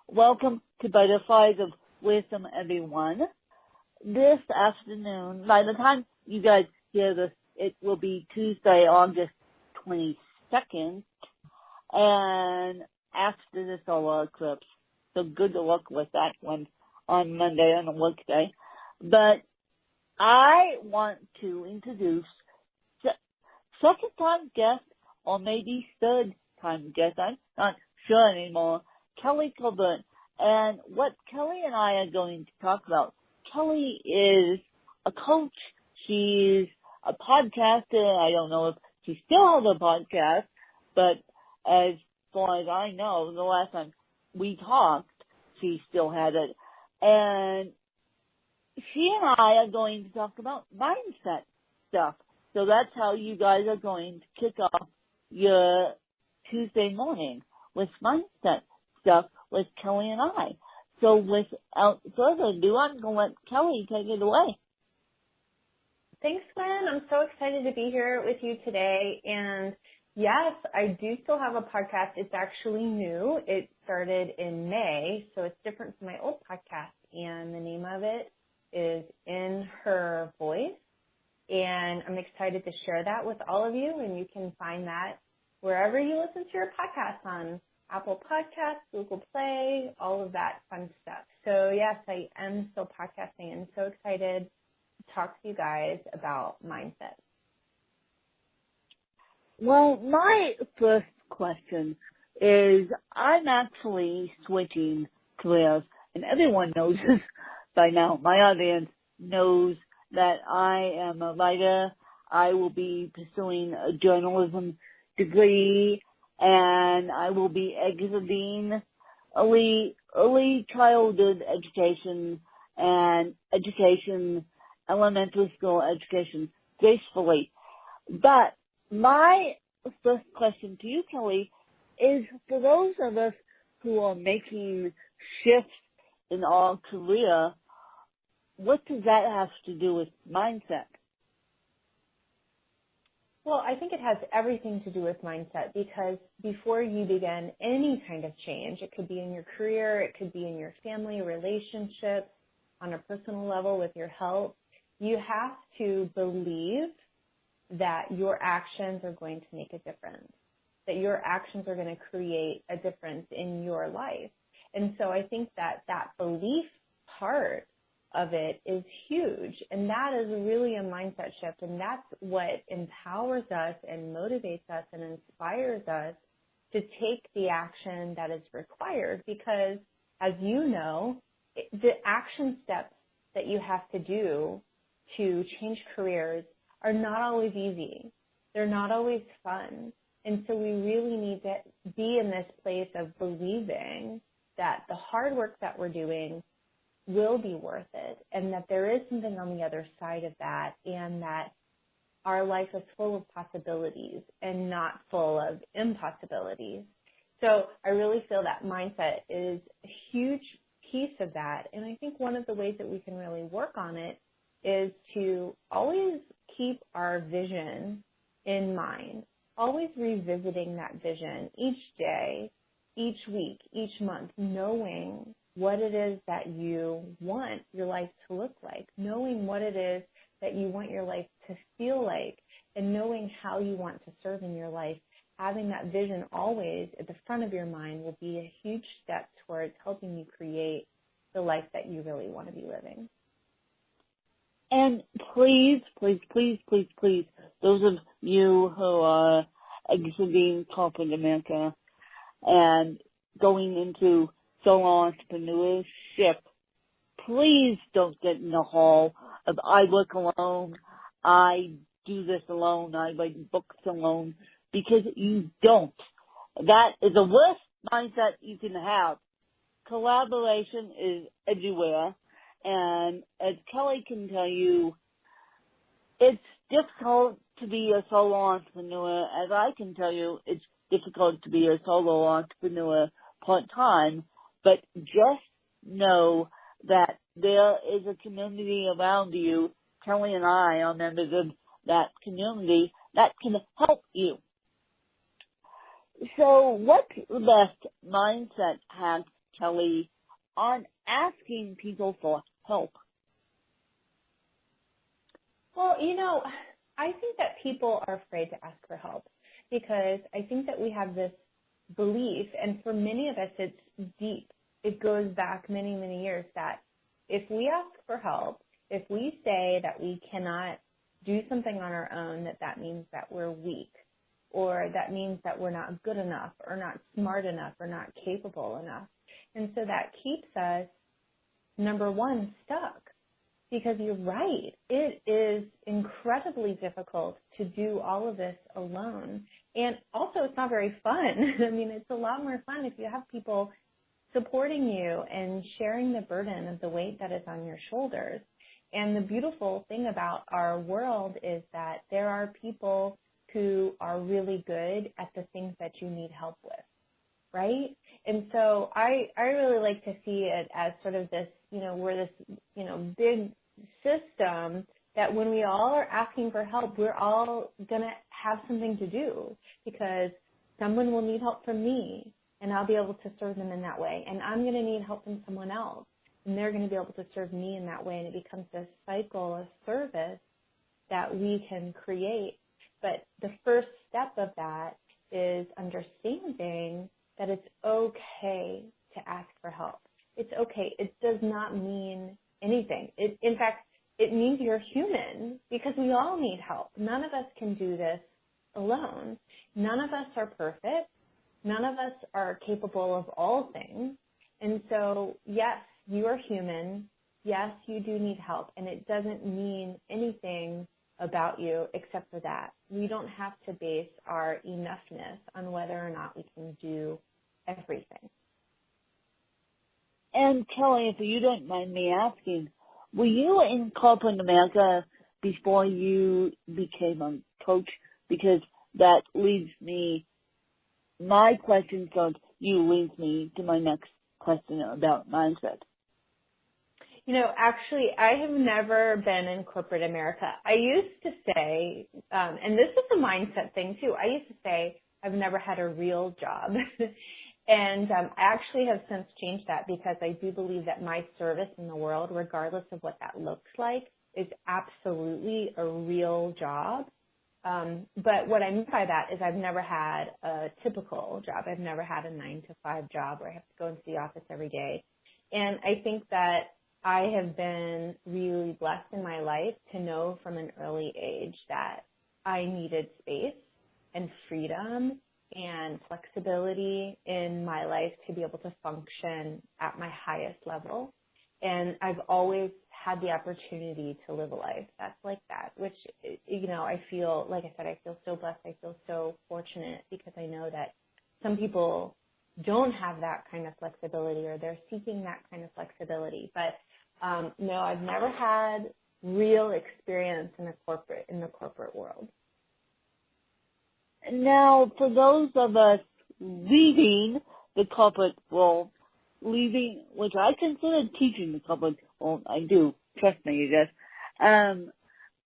Welcome to Butterflies of Wisdom, everyone. This afternoon, by the time you guys hear this, it will be Tuesday, August 22nd, and after the solar eclipse. So good luck with that one on Monday, on a workday. But I want to introduce second-time guest, or maybe third-time guest, I'm not sure anymore, Kelly Covert. And what Kelly and I are going to talk about, Kelly is a coach. She's a podcaster. I don't know if she still has a podcast, but as far as I know, the last time we talked, she still had it. And she and I are going to talk about mindset stuff. So that's how you guys are going to kick off your Tuesday morning, with mindset stuff with Kelly and I. So without further ado, I'm going to let Kelly take it away. Thanks, Gwen. I'm so excited to be here with you today. And yes, I do still have a podcast. It's actually new. It started in May, so it's different from my old podcast. And the name of it is In Her Voice. And I'm excited to share that with all of you. And you can find that wherever you listen to your podcasts, on Apple Podcasts, Google Play, all of that fun stuff. So yes, I am still podcasting and so excited to talk to you guys about mindset. Well, my first question is, I'm actually switching careers, and everyone knows this by now. My audience knows that I am a writer. I will be pursuing a journalism degree, and I will be exiting early childhood education and elementary school education gracefully. But my first question to you, Kelly, is for those of us who are making shifts in our career, what does that have to do with mindset? Well, I think it has everything to do with mindset, because before you begin any kind of change, it could be in your career, it could be in your family, relationships, on a personal level with your health, you have to believe that your actions are going to make a difference, that your actions are going to create a difference in your life. And so I think that belief part of it is huge, and that is really a mindset shift, and that's what empowers us and motivates us and inspires us to take the action that is required, because as you know, the action steps that you have to do to change careers are not always easy. They're not always fun. And so we really need to be in this place of believing that the hard work that we're doing will be worth it, and that there is something on the other side of that, and that our life is full of possibilities and not full of impossibilities. So I really feel that mindset is a huge piece of that, and I think one of the ways that we can really work on it is to always keep our vision in mind, always revisiting that vision each day, each week, each month, knowing what it is that you want your life to look like, knowing what it is that you want your life to feel like, and knowing how you want to serve in your life. Having that vision always at the front of your mind will be a huge step towards helping you create the life that you really want to be living. And please, please, please, please, please, those of you who are exiting corporate America and going into solo entrepreneurship, please don't get in the hole of I work alone, I do this alone, I write books alone, because you don't. That is the worst mindset you can have. Collaboration is everywhere, and as Kelly can tell you, it's difficult to be a solo entrepreneur. As I can tell you, it's difficult to be a solo entrepreneur part-time, but just know that there is a community around you. Kelly and I are members of that community that can help you. So what best mindset hack Kelly, on asking people for help? Well, I think that people are afraid to ask for help because I think that we have this belief, and for many of us it's deep. It goes back many, many years that if we ask for help, if we say that we cannot do something on our own, that means that we're weak, or that means that we're not good enough, or not smart enough, or not capable enough. And so that keeps us, number one, stuck. Because you're right, it is incredibly difficult to do all of this alone. And also it's not very fun. I mean, it's a lot more fun if you have people supporting you and sharing the burden of the weight that is on your shoulders. And the beautiful thing about our world is that there are people who are really good at the things that you need help with, right? And so I really like to see it as sort of this, we're this, big system that when we all are asking for help, we're all going to have something to do because someone will need help from me and I'll be able to serve them in that way. And I'm going to need help from someone else and they're going to be able to serve me in that way. And it becomes this cycle of service that we can create. But the first step of that is understanding that it's okay to ask for help. It's okay. It does not mean anything. In fact, it means you're human because we all need help. None of us can do this alone. None of us are perfect. None of us are capable of all things. And so, yes, you are human. Yes, you do need help. And it doesn't mean anything about you except for that. We don't have to base our enoughness on whether or not we can do everything. And Kelly, if you don't mind me asking, were you in corporate America before you became a coach? Because that leads me, my question leads me to my next question about mindset. Actually, I have never been in corporate America. I used to say, and this is a mindset thing too, I used to say I've never had a real job. And I actually have since changed that because I do believe that my service in the world, regardless of what that looks like, is absolutely a real job. But what I mean by that is I've never had a typical job. I've never had a 9-to-5 job where I have to go into the office every day. And I think that I have been really blessed in my life to know from an early age that I needed space and freedom and flexibility in my life to be able to function at my highest level. And I've always had the opportunity to live a life that's like that, which, I feel, like I said, I feel so blessed. I feel so fortunate because I know that some people don't have that kind of flexibility or they're seeking that kind of flexibility. But no, I've never had real experience in the corporate world. Now, for those of us leaving the corporate world, which I consider teaching the corporate world, I do, trust me, I guess.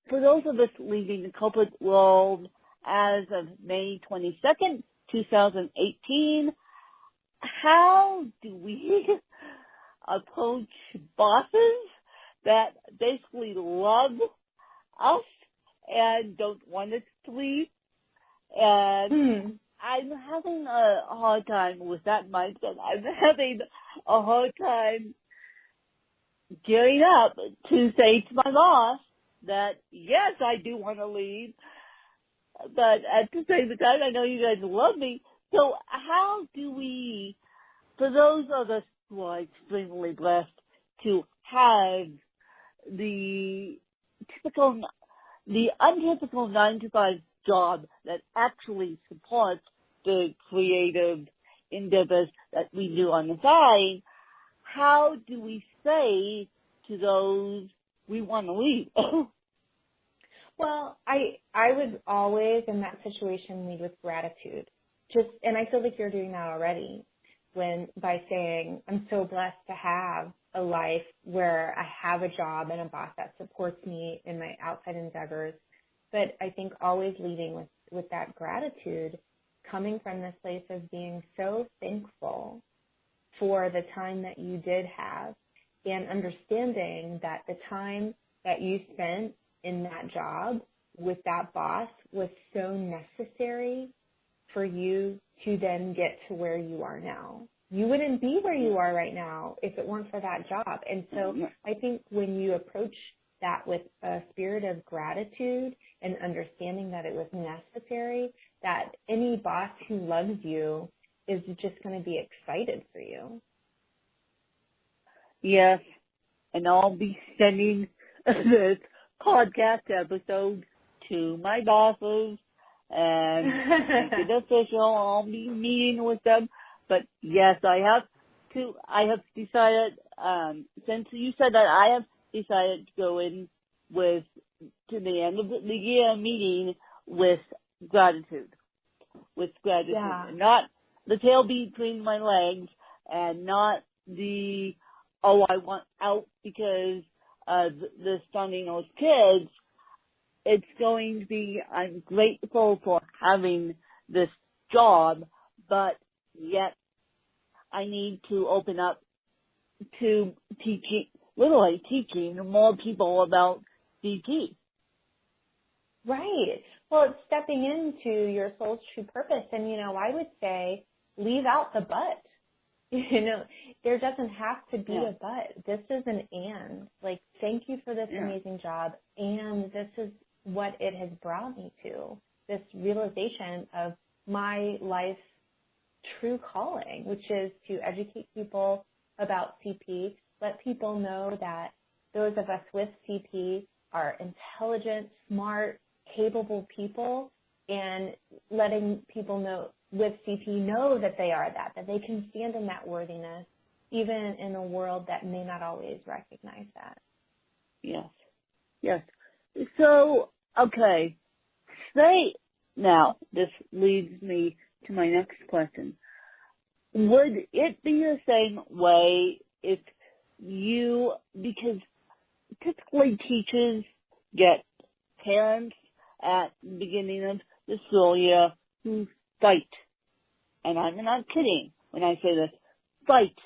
For those of us leaving the corporate world as of May 22nd, 2018, how do we approach bosses that basically love us and don't want us to leave? And I'm having a hard time with that mindset. I'm having a hard time gearing up to say to my boss that, yes, I do want to leave, but at the same time, I know you guys love me. So how do we, for those of us who are extremely blessed to have the untypical 9-to-5 job that actually supports the creative endeavors that we do on the side, how do we say to those we want to leave? Well, I would always in that situation lead with gratitude. And I feel like you're doing that already by saying, I'm so blessed to have a life where I have a job and a boss that supports me in my outside endeavors. But I think always leading with that gratitude, coming from this place of being so thankful for the time that you did have, and understanding that the time that you spent in that job with that boss was so necessary for you to then get to where you are now. You wouldn't be where you are right now if it weren't for that job. And so I think when you approach that with a spirit of gratitude and understanding that it was necessary, that any boss who loves you is just going to be excited for you. Yes, and I'll be sending this podcast episode to my bosses and make it official. I'll be meeting with them. But yes, I have decided, since you said that, I have decided to go in to the end of the year meeting with gratitude. Yeah. And not the tail between my legs, and not I want out because the stunning those kids. It's going to be, I'm grateful for having this job, but yet I need to open up to teaching more people about CP. Right. Well, it's stepping into your soul's true purpose. And, I would say leave out the but. There doesn't have to be a but. This is an and. Like, thank you for this amazing job, and this is what it has brought me to, this realization of my life's true calling, which is to educate people about CP, let people know that those of us with CP are intelligent, smart, capable people, and letting people know with CP know that they are that they can stand in that worthiness, even in a world that may not always recognize that. Yes. So, okay, now, this leads me to my next question. Would it be the same way if because typically teachers get parents at the beginning of the school year who fight, and I'm not kidding when I say this, fight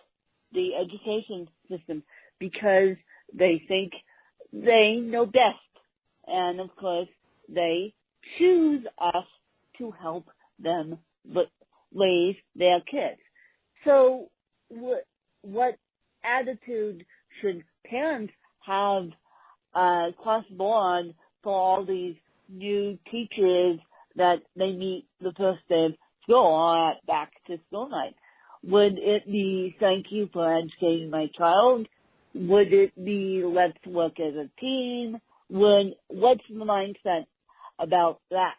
the education system because they think they know best. And of course, they choose us to help them raise their kids. So what attitude should parents have across the board for all these new teachers that they meet the first day of school or at back to school night? Would it be thank you for educating my child? Would it be let's work as a team? What's the mindset about that?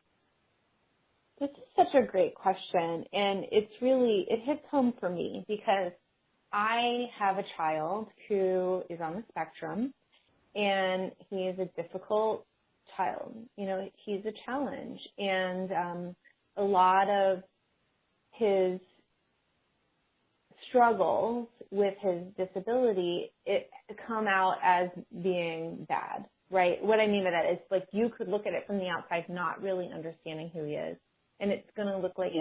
This is such a great question, and it hits home for me because I have a child who is on the spectrum, and he is a difficult child. He's a challenge, and a lot of his struggles with his disability, it come out as being bad, right? What I mean by that is, like, you could look at it from the outside not really understanding who he is, and it's going to look like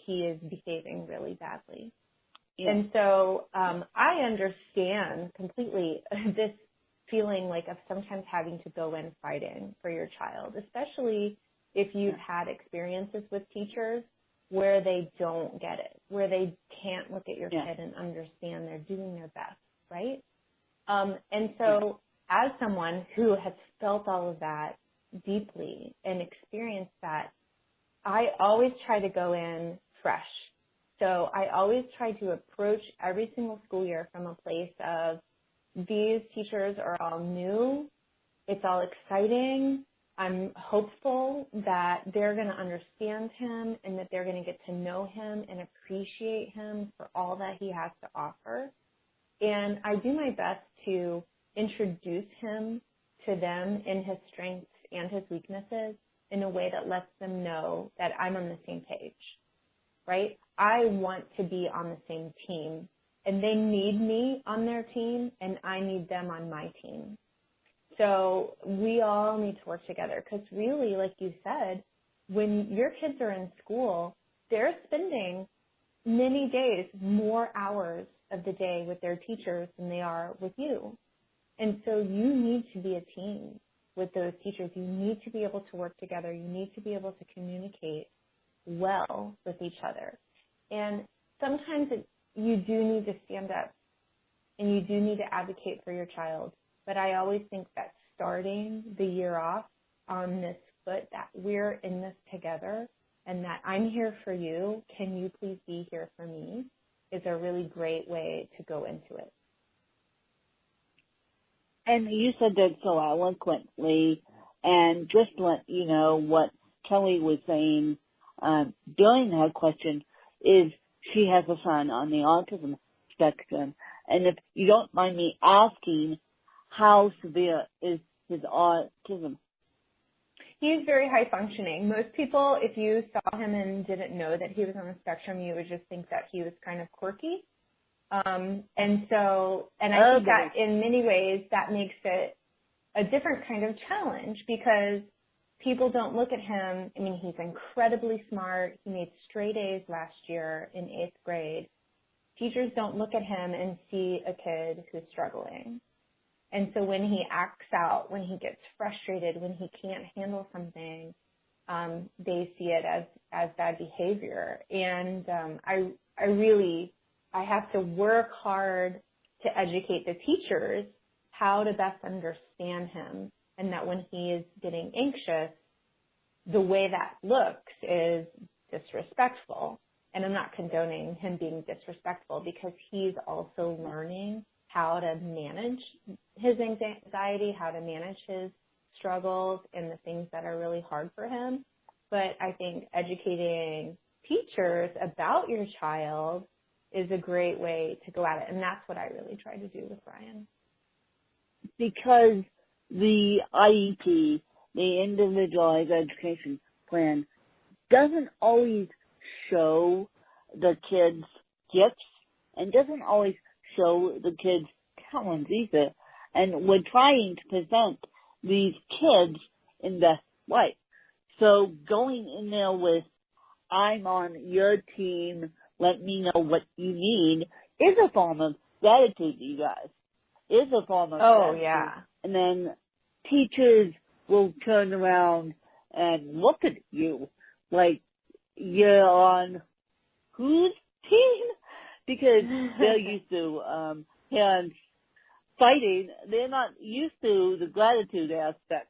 he is behaving really badly. Yeah. And so I understand completely this feeling like of sometimes having to go in fighting for your child, especially if you've had experiences with teachers where they don't get it, where they can't look at your kid and understand they're doing their best, right? And so as someone who has felt all of that deeply and experienced that, I always try to go in fresh. So I always try to approach every single school year from a place of these teachers are all new. It's all exciting. I'm hopeful that they're going to understand him and that they're going to get to know him and appreciate him for all that he has to offer. And I do my best to introduce him to them in his strengths and his weaknesses in a way that lets them know that I'm on the same page, right? I want to be on the same team, and they need me on their team, and I need them on my team. So we all need to work together because really, like you said, when your kids are in school, they're spending many days, more hours of the day with their teachers than they are with you. And so you need to be a team with those teachers. You need to be able to work together. You need to be able to communicate well with each other. And sometimes you do need to stand up and you do need to advocate for your child. But I always think that starting the year off on this foot, that we're in this together and that I'm here for you, can you please be here for me, is a really great way to go into it. And you said that so eloquently, and just to let you know what Kelly was saying during her question is she has a son on the autism spectrum. And if you don't mind me asking, how severe is his autism? He is very high functioning. Most people, if you saw him and didn't know that he was on the spectrum, you would just think that he was kind of quirky. And I think that in many ways that makes it a different kind of challenge because people don't look at him. I mean, he's incredibly smart. He made straight A's last year in 8th grade. Teachers don't look at him and see a kid who's struggling. And so when he acts out, when he gets frustrated, when he can't handle something, they see it as bad behavior. And I have to work hard to educate the teachers how to best understand him, and that when he is getting anxious, the way that looks is disrespectful. And I'm not condoning him being disrespectful because he's also learning how to manage his anxiety, how to manage his struggles and the things that are really hard for him. But I think educating teachers about your child is a great way to go at it. And that's what I really try to do with Ryan. Because the IEP, the Individualized Education Plan, doesn't always show the kids' gifts and doesn't always show the kids' talents either. And we're trying to present these kids in the light. So going in there with, I'm on your team, let me know what you need, is a form of gratitude, you guys. Is a form of gratitude. Yeah. And then teachers will turn around and look at you like you're on whose team? Because they're used to parents fighting. They're not used to the gratitude aspect.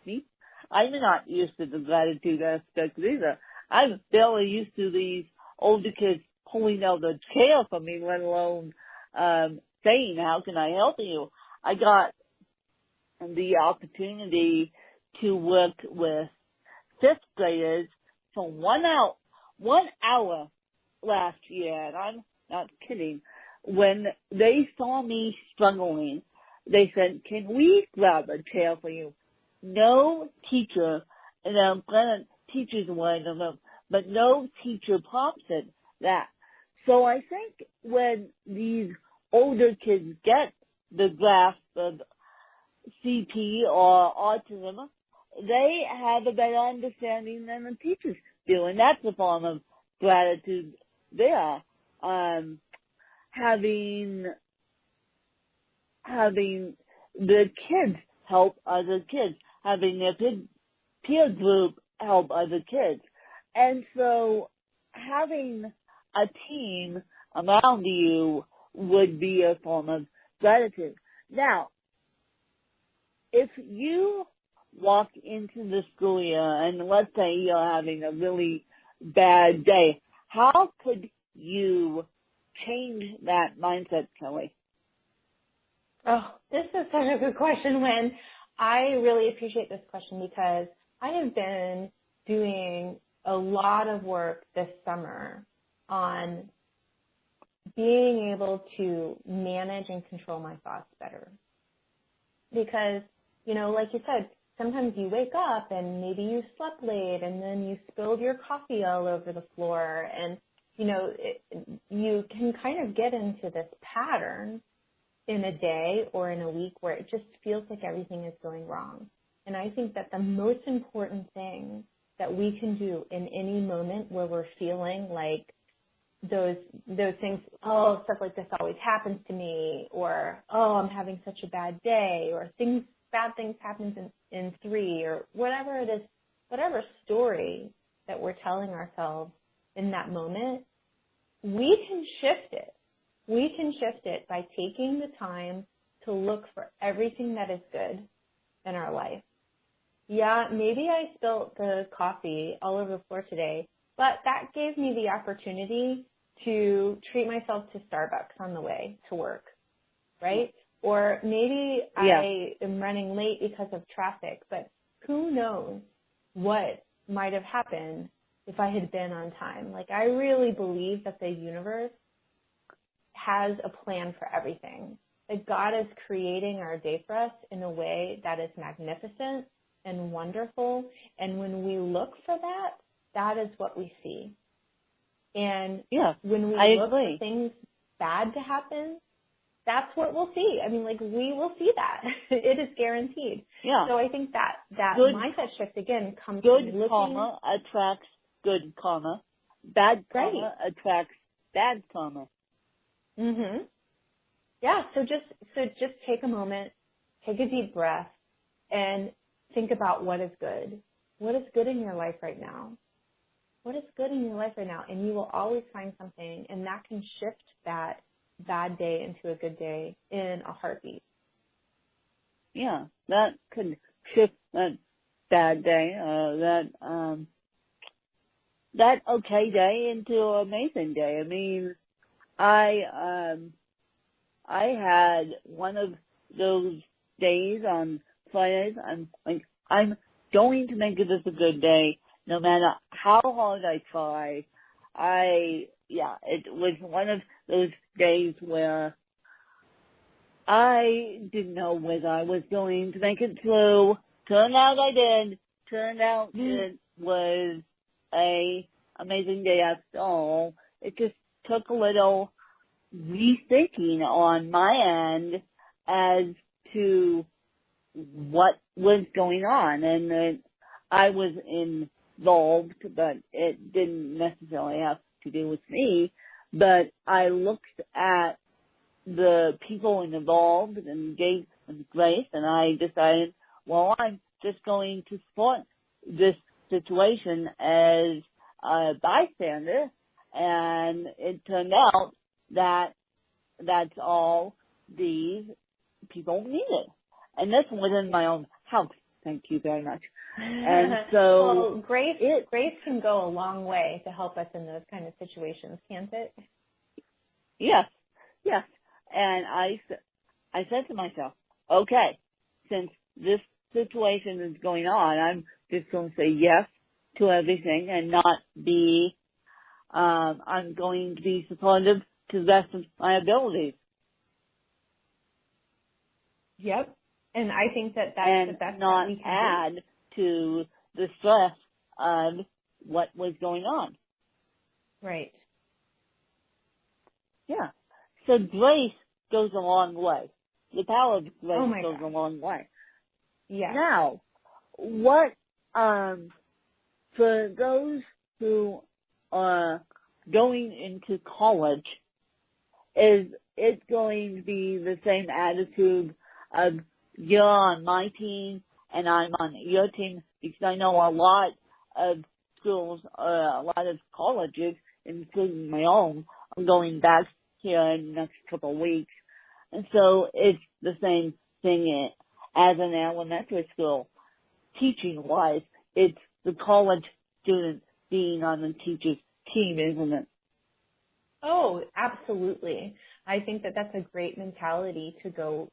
See? I'm not used to the gratitude aspect either. I'm barely used to these older kids pulling out the chair for me, let alone saying, how can I help you? I got the opportunity to work with 5th graders for 1 hour last year, and I'm not kidding. When they saw me struggling, they said, can we grab a chair for you? No teacher, and I'm glad teachers were in them, but no teacher prompted that. So I think when these older kids get the grasp of CP or autism, they have a better understanding than the teachers do, and that's a form of gratitude there. Having the kids help other kids, having their peer group help other kids. And so having a team around you would be a form of gratitude. Now, if you walk into the school year and let's say you're having a really bad day, how could you change that mindset, Kelly? Oh, this is such a good question, Lynn. I really appreciate this question because I have been doing a lot of work this summer on being able to manage and control my thoughts better. Because, you know, like you said, sometimes you wake up and maybe you slept late and then you spilled your coffee all over the floor and, you know, you can kind of get into this pattern in a day or in a week where it just feels like everything is going wrong. And I think that the most important thing that we can do in any moment where we're feeling like those things, oh, stuff like this always happens to me, or, oh, I'm having such a bad day, or bad things happen in 3, or whatever it is, whatever story that we're telling ourselves in that moment, we can shift it. We can shift it by taking the time to look for everything that is good in our life. Yeah, maybe I spilled the coffee all over the floor today, but that gave me the opportunity to treat myself to Starbucks on the way to work, right? Or maybe I am running late because of traffic, but who knows what might have happened if I had been on time. Like, I really believe that the universe has a plan for everything. That God is creating our day for us in a way that is magnificent and wonderful. And when we look for that, that is what we see. And when we look for things bad to happen, that's what we'll see. I mean, like, we will see that. It is guaranteed. Yeah. So I think that good, mindset shift, again, comes good from looking. Karma attracts good karma. Bad karma attracts bad karma. Mhm. Yeah, so just take a moment, take a deep breath, and think about what is good. What is good in your life right now? What is good in your life right now? And you will always find something, and that can shift that bad day into a good day in a heartbeat. Yeah, that could shift that bad day, that okay day into an amazing day. I mean, I had one of those days on Fridays. I'm like, I'm going to make this a good day, no matter how hard I try. It was one of those days where I didn't know whether I was going to make it through. Turned out I did. Turned out it was a amazing day after all. It just took a little rethinking on my end as to what was going on, and I was involved, but it didn't necessarily have to do with me. But I looked at the people involved and gave them grace, and I decided, well, I'm just going to support this situation as a bystander, and it turned out that that's all these people needed. And this within my own house. Thank you very much. And so well, grace can go a long way to help us in those kind of situations, can't it? Yes. And I said to myself, okay, since this situation is going on, I'm just going to say yes to everything and not be, I'm going to be supportive to the best of my abilities. Yep. And I think that's and the best not that we can add to the stress of what was going on. Right. Yeah. So grace goes a long way. The power of grace goes a long way. Yeah. Now, what, for those who are going into college, is it going to be the same attitude of you're on my team and I'm on your team? Because I know a lot of schools, a lot of colleges, including my own, are going back here in the next couple of weeks. And so it's the same thing as an elementary school. Teaching-wise, it's the college students being on the teacher's team, isn't it? Oh, absolutely. I think that that's a great mentality to go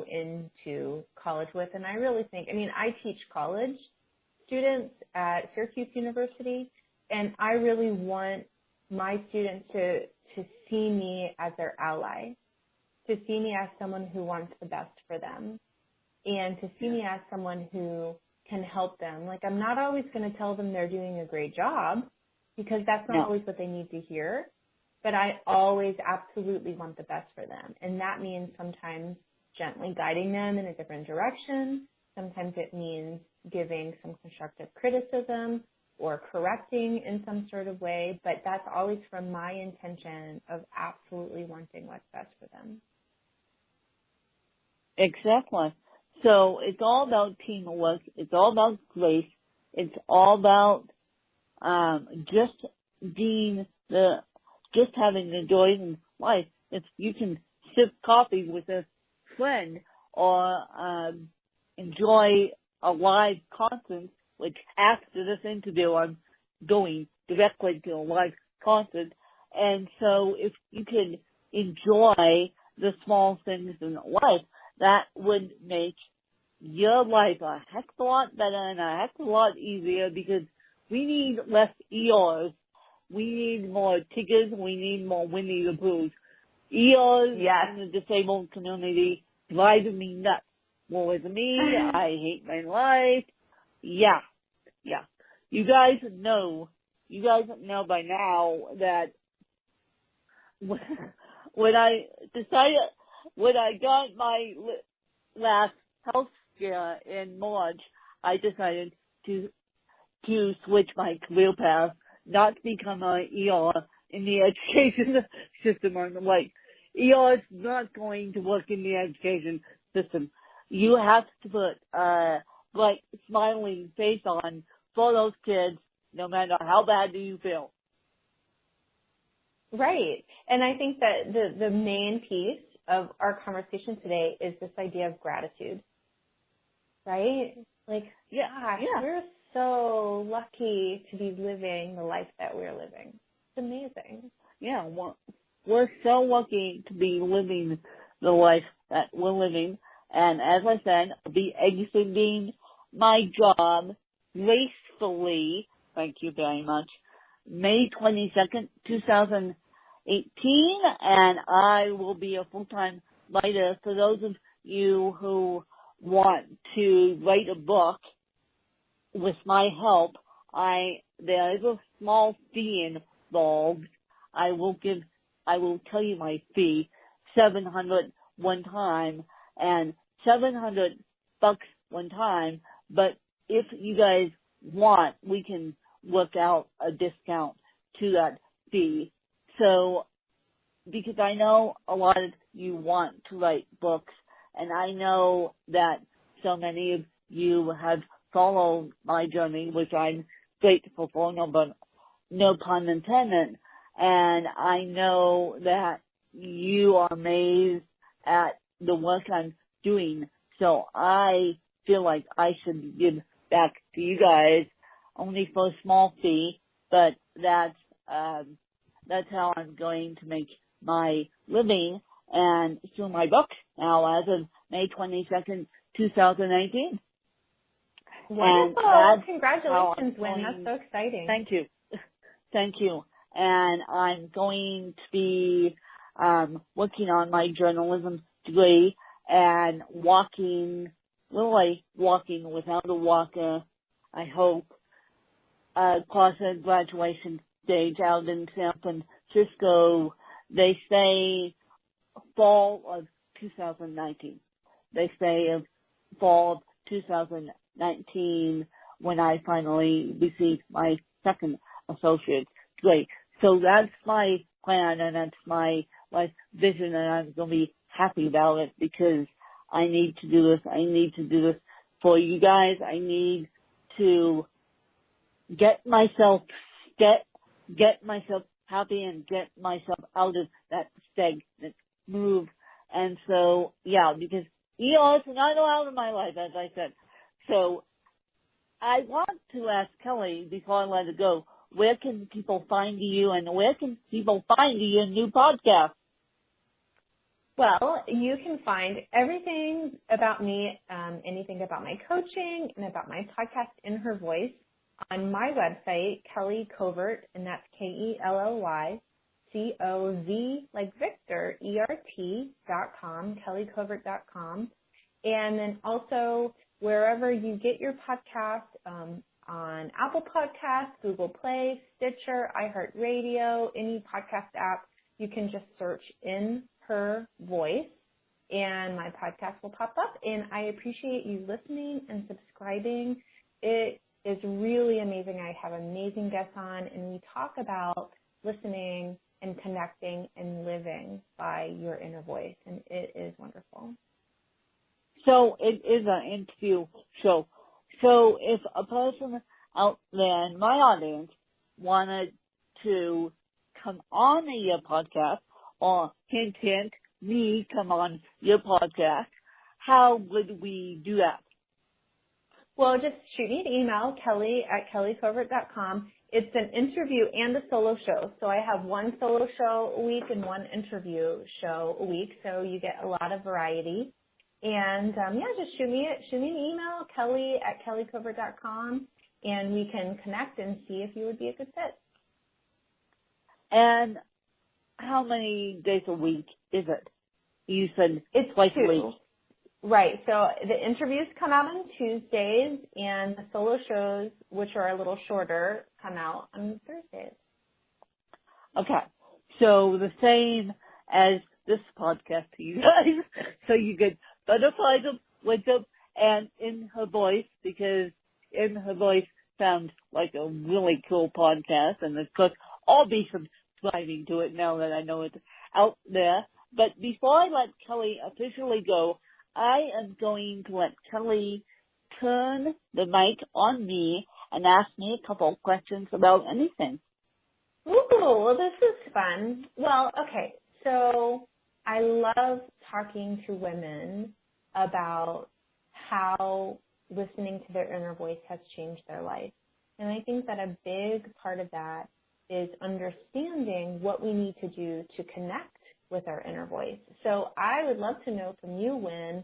into college with. And I really think, I teach college students at Syracuse University, and I really want my students to see me as their ally, to see me as someone who wants the best for them, and to see me as someone who can help them. Like, I'm not always going to tell them they're doing a great job, because that's not always what they need to hear. But I always absolutely want the best for them. And that means sometimes gently guiding them in a different direction. Sometimes it means giving some constructive criticism. or correcting in some sort of way, but that's always from my intention of absolutely wanting what's best for them. Exactly. So it's all about teamwork. It's all about grace. It's all about just having the joy in life. If you can sip coffee with a friend or enjoy a live concert, which after this interview I'm going directly to a live concert. And so if you can enjoy the small things in life, that would make your life a heck of a lot better and a heck of a lot easier, because we need less ERs. We need more Tigers. We need more Winnie the Poohs. ERs in the disabled community drive me nuts. Woe is me. I hate my life. Yeah. You guys know by now that when I got my last health scare in March, I decided to switch my career path, not to become an ER in the education system on the way. ER is not going to work in the education system. You have to put a bright, smiling face on for those kids, no matter how bad do you feel. Right. And I think that the main piece of our conversation today is this idea of gratitude. Right? Like, we're so lucky to be living the life that we're living. It's amazing. Yeah, we're so lucky to be living the life that we're living. And as I said, I'll be exiting my job gracefully, thank you very much, May 22nd, 2018, and I will be a full-time writer. For those of you who want to write a book with my help, there is a small fee involved. I will tell you my fee, $700 one time and $700 one time, but if you guys want, we can work out a discount to that fee. So, because I know a lot of you want to write books, and I know that so many of you have followed my journey, which I'm grateful for, no pun intended, and I know that you are amazed at the work I'm doing. So I feel like I should give back to you guys only for a small fee, but that's how I'm going to make my living and through my book now as of May 22nd, 2019. Wonderful. Congratulations, Wynn. That's so exciting. Thank you. And I'm going to be working on my journalism degree and walking without a walker, I hope, across a graduation stage out in San Francisco. They say fall of 2019. They say of fall of 2019 when I finally receive my second associate's degree. So that's my plan and that's my life vision, and I'm going to be happy about it because I need to do this. I need to do this for you guys. I need to get myself happy and get myself out of that stagnant move. And so, because ERs are not allowed in my life, as I said. So I want to ask Kelly, before I let it go, where can people find you and where can people find your new podcast? Well, you can find everything about me, anything about my coaching and about my podcast in her voice on my website, Kelly Covert, and that's KELLYCOV like Victor, ERT.com, kellycovert.com. And then also wherever you get your podcast, on Apple Podcasts, Google Play, Stitcher, iHeartRadio, any podcast app, you can just search in her voice and my podcast will pop up. And I appreciate you listening and subscribing. It is really amazing. I have amazing guests on, and we talk about listening and connecting and living by your inner voice, and it is wonderful. So it is an interview show. So if a person out there in my audience wanted to come on your podcast, or hint, hint, me come on your podcast, how would we do that? Well, just shoot me an email, kelly@kellycovert.com. It's an interview and a solo show. So I have one solo show a week and one interview show a week, so you get a lot of variety. And, just shoot me an email, kelly@kellycovert.com, and we can connect and see if you would be a good fit. And how many days a week is it? You said it's twice 2. a week. Right. So the interviews come out on Tuesdays, and the solo shows, which are a little shorter, come out on Thursdays. Okay. So the same as this podcast to you guys. So you get butterflies with them and In Her Voice, because In Her Voice sounds like a really cool podcast, and of course I'll be subscribing to it now that I know it's out there. But before I let Kelly officially go, I am going to let Kelly turn the mic on me and ask me a couple of questions about anything. Ooh, well, this is fun. Well, okay, so I love talking to women about how listening to their inner voice has changed their life. And I think that a big part of that is understanding what we need to do to connect with our inner voice. So I would love to know from you, Wynn,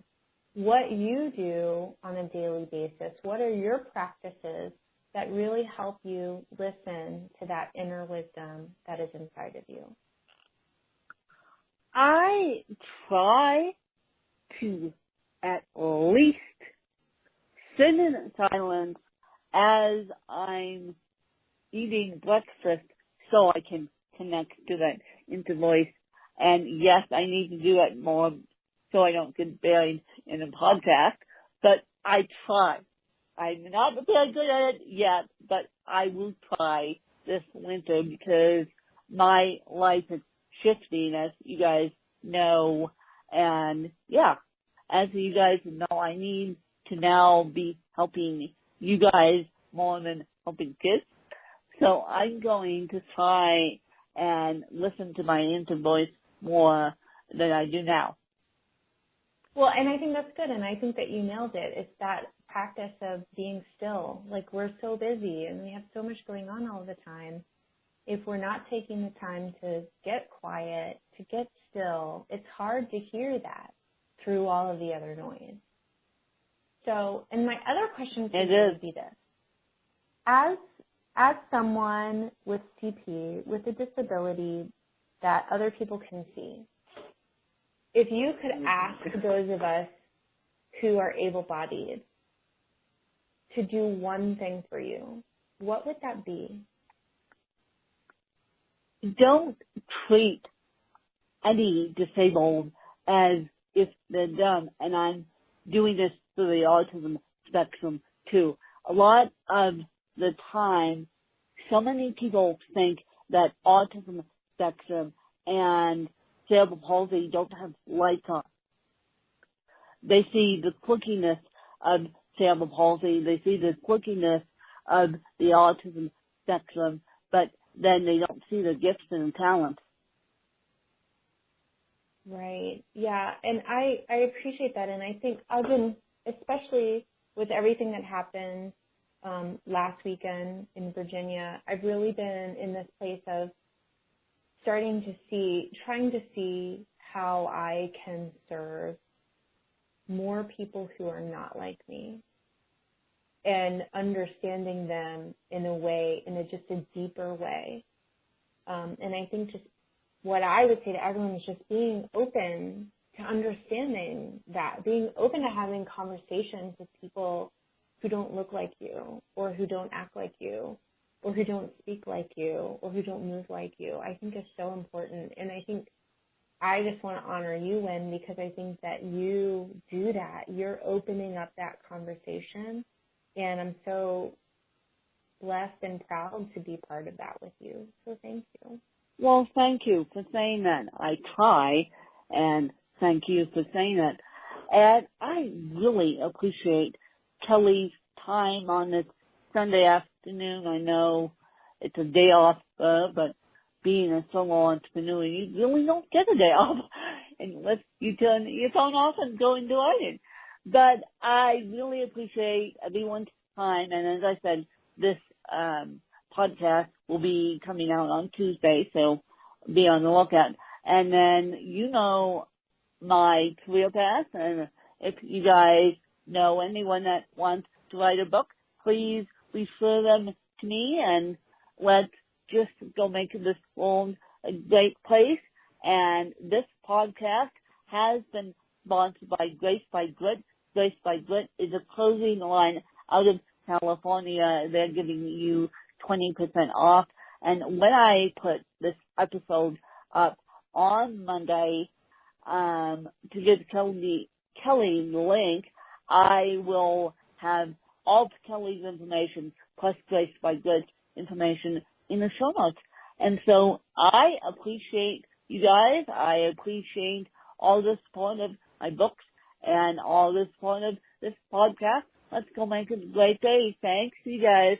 what you do on a daily basis. What are your practices that really help you listen to that inner wisdom that is inside of you? I try to at least sit in silence as I'm eating breakfast so I can connect to that inner voice. And yes, I need to do it more so I don't get buried in a podcast, but I try. I'm not very good at it yet, but I will try this winter because my life is shifting, as you guys know. And yeah, as you guys know, I need to now be helping you guys more than helping kids. So I'm going to try and listen to my inner voice more than I do now. Well, and I think that's good, and I think that you nailed it. It's that practice of being still. Like, we're so busy, and we have so much going on all the time. If we're not taking the time to get quiet, to get still, it's hard to hear that through all of the other noise. So, and my other question for you would be this. As someone with CP, with a disability that other people can see, if you could ask those of us who are able-bodied to do one thing for you, what would that be? Don't treat any disabled as if they're dumb, and I'm doing this for the autism spectrum too. A lot of the time, so many people think that autism spectrum and cerebral palsy don't have lights on. They see the quirkiness of cerebral palsy, they see the quirkiness of the autism spectrum, but then they don't see the gifts and talents. Right. Yeah. And I appreciate that. And I think I've been, especially with everything that happened last weekend in Virginia, I've really been in this place of trying to see how I can serve more people who are not like me and understanding them in just a deeper way. And I think just what I would say to everyone is just being open to understanding that, being open to having conversations with people who don't look like you or who don't act like you or who don't speak like you or who don't move like you, I think is so important. And I think I just want to honor you, Wynn, because I think that you do that. You're opening up that conversation. And I'm so blessed and proud to be part of that with you. So thank you. Well, thank you for saying that. I try, and thank you for saying that. And I really appreciate Kelly's time on this Sunday afternoon. I know it's a day off, but being a solo entrepreneur, you really don't get a day off unless you turn your phone off and go and do it. But I really appreciate everyone's time. And as I said, this podcast will be coming out on Tuesday, so be on the lookout. And then my career path, and if you guys know anyone that wants to write a book, please refer them to me, and let's just go make this world a great place. And this podcast has been sponsored by Grace by Grit. Grace by Grit is a clothing line out of California. They're giving you 20% off. And when I put this episode up on Monday, to give Kelly the link, I will have all of Kelly's information plus Grace by Grit information in the show notes. And so I appreciate you guys. I appreciate all the support of my books and all the support of this podcast. Let's go make it a great day. Thanks, you guys.